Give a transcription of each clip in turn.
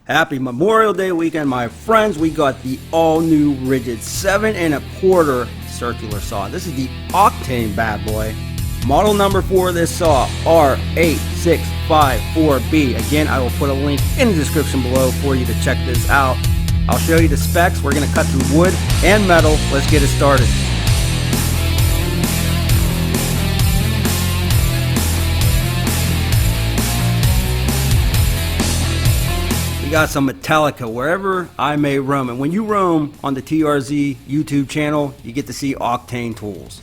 Happy Memorial Day weekend, my friends. We got the all-new RIDGID 7 1/4 circular saw. This is the Octane bad boy. Model number for this saw, R8654B. Again, I will put a link in the description below for you to check this out. I'll show you the specs. We're going to cut through wood and metal. Let's get it started. Got some Metallica wherever I may roam, and when you roam on the TRZ YouTube channel, you get to see Octane tools.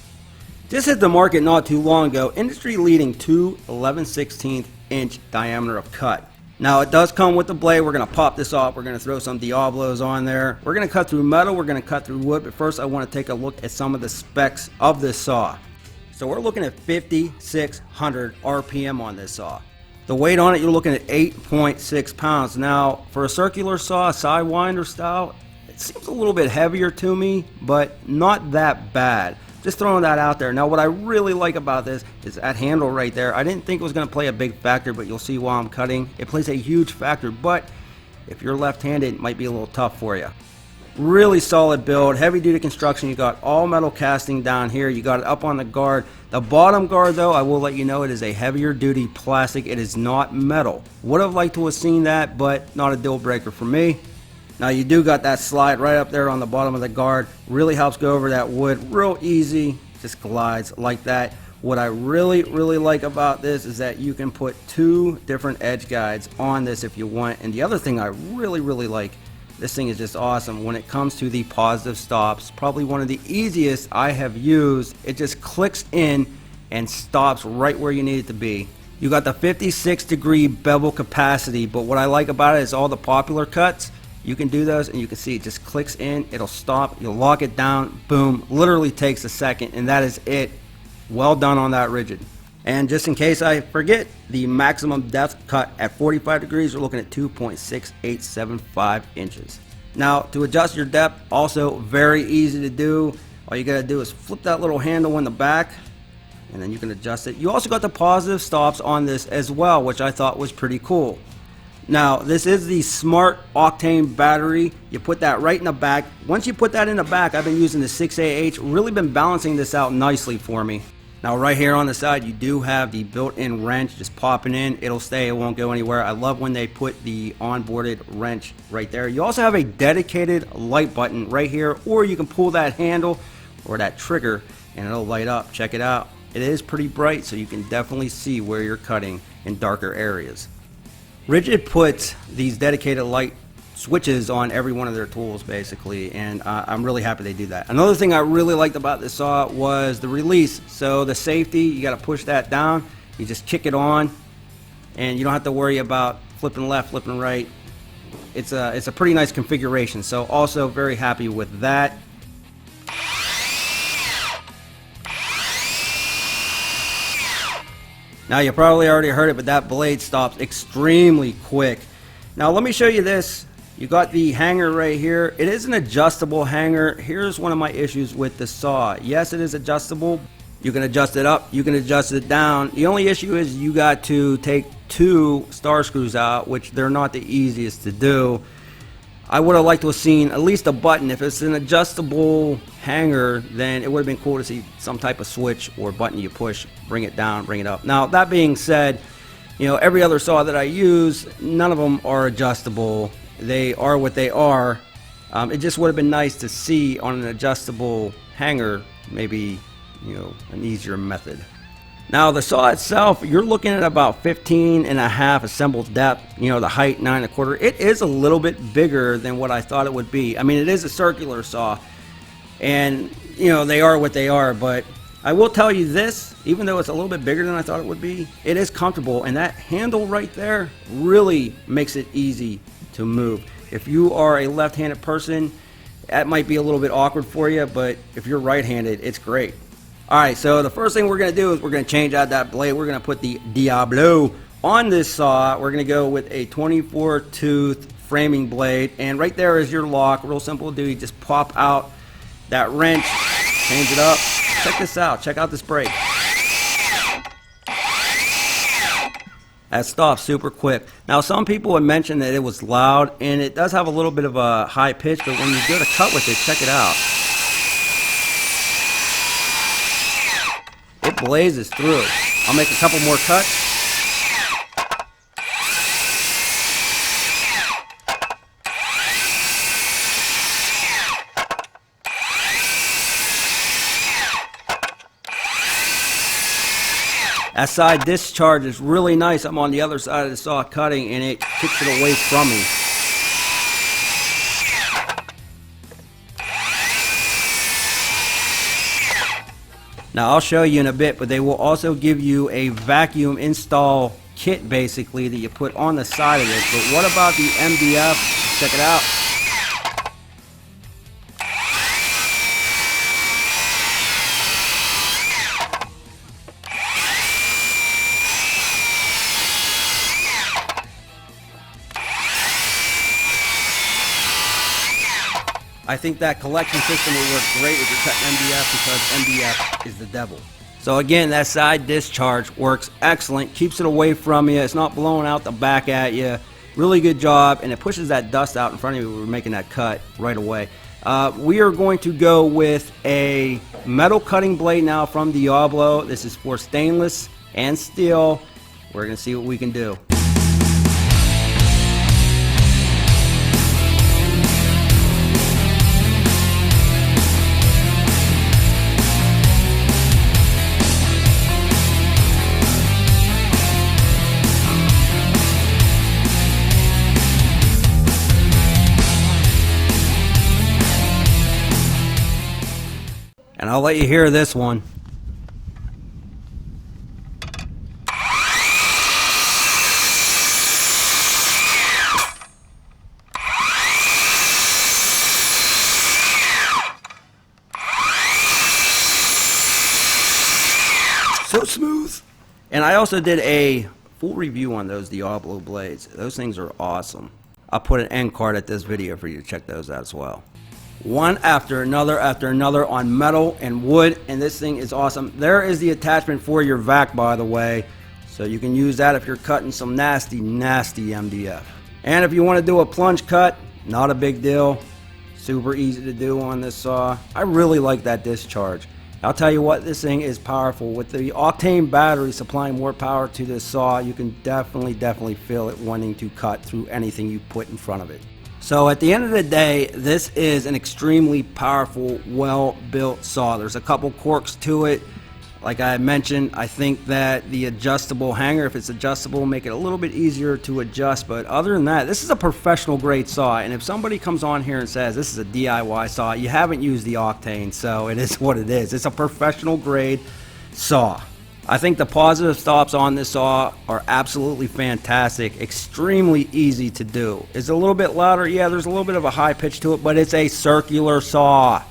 This hit the market not too long ago, industry leading 2 11/16 inch diameter of cut. Now it does come with the blade. We're going to pop this off, we're going to throw some Diablos on there, we're going to cut through metal, we're going to cut through wood, but first I want to take a look at some of the specs of this saw. So we're looking at 5,600 RPM on this saw. The weight on it, you're looking at 8.6 pounds. Now, for a circular saw, a sidewinder style, it seems a little bit heavier to me, but not that bad. Just throwing that out there. Now, what I really like about this is that handle right there. I didn't think it was going to play a big factor, but you'll see while I'm cutting, it plays a huge factor. But if you're left-handed, it might be a little tough for you. Really solid build, heavy duty construction. You got all metal casting down here, you got it up on the guard. The bottom guard though, I will let you know, it is a heavier duty plastic. It is not metal. Would have liked to have seen that, but not a deal breaker for me. Now you do got that slide right up there on the bottom of the guard. Really helps go over that wood real easy, just glides like that. What I really like about this is that you can put 2 different edge guides on this if you want. And the other thing I really like, this thing is just awesome when it comes to the positive stops. Probably one of the easiest I have used. It just clicks in and stops right where you need it to be. You got the 56-degree bevel capacity, but what I like about it is all the popular cuts, you can do those and you can see it just clicks in, it'll stop, you'll lock it down, boom, literally takes a second, and that is it. Well done on that RIDGID. And just in case I forget, the maximum depth cut at 45 degrees, we're looking at 2.6875 inches. Now, to adjust your depth, also very easy to do. All you gotta do is flip that little handle in the back, and then you can adjust it. You also got the positive stops on this as well, which I thought was pretty cool. Now, this is the Smart Octane battery. You put that right in the back. Once you put that in the back, I've been using the 6AH, really been balancing this out nicely for me. Now right here on the side, you do have the built-in wrench just popping in. It'll stay, it won't go anywhere. I love when they put the onboarded wrench right there. You also have a dedicated light button right here, or you can pull that handle or that trigger and it'll light up. Check it out. It is pretty bright, so you can definitely see where you're cutting in darker areas. RIDGID puts these dedicated light switches on every one of their tools basically, and I'm really happy they do that. Another thing I really liked about this saw was the release. So the safety, you got to push that down, you just kick it on, and you don't have to worry about flipping left, flipping right. It's a pretty nice configuration, so also very happy with that. Now you probably already heard it, but that blade stops extremely quick. Now let me show you this. You got the hanger right here. It is an adjustable hanger. Here's one of my issues with the saw. Yes, it is adjustable. You can adjust it up, you can adjust it down. The only issue is you got to take 2 star screws out, which they're not the easiest to do. I would have liked to have seen at least a button. If it's an adjustable hanger, then it would have been cool to see some type of switch or button you push, bring it down, bring it up. Now that being said, you know, every other saw that I use, none of them are adjustable. They are what they are. It just would have been nice to see on an adjustable hanger, maybe, you know, an easier method. Now the saw itself, you're looking at about 15.5 assembled depth. You know, the height 9 1/4. It is a little bit bigger than what I thought it would be. I mean, it is a circular saw, and you know they are what they are. But I will tell you this, even though it's a little bit bigger than I thought it would be, it is comfortable, and that handle right there really makes it easy to move. If you are a left-handed person, that might be a little bit awkward for you, but if you're right-handed, it's great. Alright, so the first thing we're going to do is we're going to change out that blade. We're going to put the Diablo on this saw. We're going to go with a 24 tooth framing blade, and right there is your lock. Real simple to do. You just pop out that wrench, change it up. Check this out. Check out this brake. That stops super quick. Now some people had mentioned that it was loud, and it does have a little bit of a high pitch, but when you go to cut with it, check it out. It blazes through. I'll make a couple more cuts. That side discharge is really nice. I'm on the other side of the saw cutting, and it kicks it away from me. Now I'll show you in a bit, but they will also give you a vacuum install kit basically that you put on the side of this. But what about the MDF? Check it out. I think that collection system will work great if you're cutting MDF, because MDF is the devil. So again, that side discharge works excellent, keeps it away from you, it's not blowing out the back at you. Really good job, and it pushes that dust out in front of you when we're making that cut right away. We are going to go with a metal cutting blade now from Diablo. This is for stainless and steel. We're going to see what we can do. And I'll let you hear this one. So smooth. And I also did a full review on those Diablo blades. Those things are awesome. I'll put an end card at this video for you to check those out as well. One after another on metal and wood, and this thing is awesome. There is the attachment for your vac, by the way, so you can use that if you're cutting some nasty MDF. And if you want to do a plunge cut, not a big deal, super easy to do on this saw. I really like that discharge. I'll tell you what, this thing is powerful. With the Octane battery supplying more power to this saw, you can definitely feel it wanting to cut through anything you put in front of it. So at the end of the day, this is an extremely powerful, well-built saw. There's a couple quirks to it. Like I mentioned, I think that the adjustable hanger, if it's adjustable, will make it a little bit easier to adjust. But other than that, this is a professional grade saw. And if somebody comes on here and says this is a DIY saw, you haven't used the Octane, so it is what it is. It's a professional grade saw. I think the positive stops on this saw are absolutely fantastic, extremely easy to do. It's a little bit louder, yeah, there's a little bit of a high pitch to it, but it's a circular saw.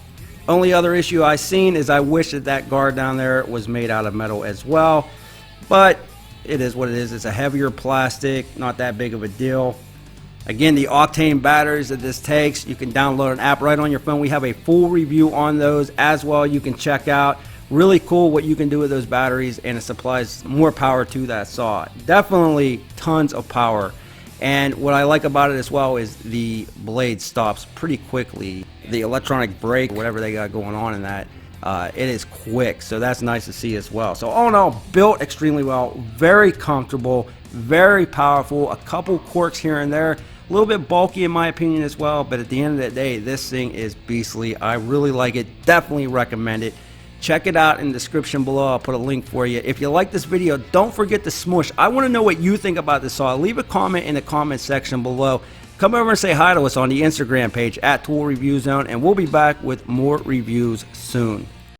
Only other issue I've seen is I wish that that guard down there was made out of metal as well, but it is what it is. It's a heavier plastic, not that big of a deal. Again, the Octane batteries that this takes, you can download an app right on your phone. We have a full review on those as well. You can check out. Really cool what you can do with those batteries, and it supplies more power to that saw. Definitely tons of power. And what I like about it as well is the blade stops pretty quickly. The electronic brake, whatever they got going on in that, it is quick, so that's nice to see as well. So all in all, built extremely well, very comfortable, very powerful, a couple quirks here and there, a little bit bulky in my opinion as well, but at the end of the day, this thing is beastly. I really like it, definitely recommend it. Check it out in the description below. I'll put a link for you. If you like this video, don't forget to smush. I want to know what you think about this saw. Leave a comment in the comment section below. Come over and say hi to us on the Instagram page @ToolReviewZone, and we'll be back with more reviews soon.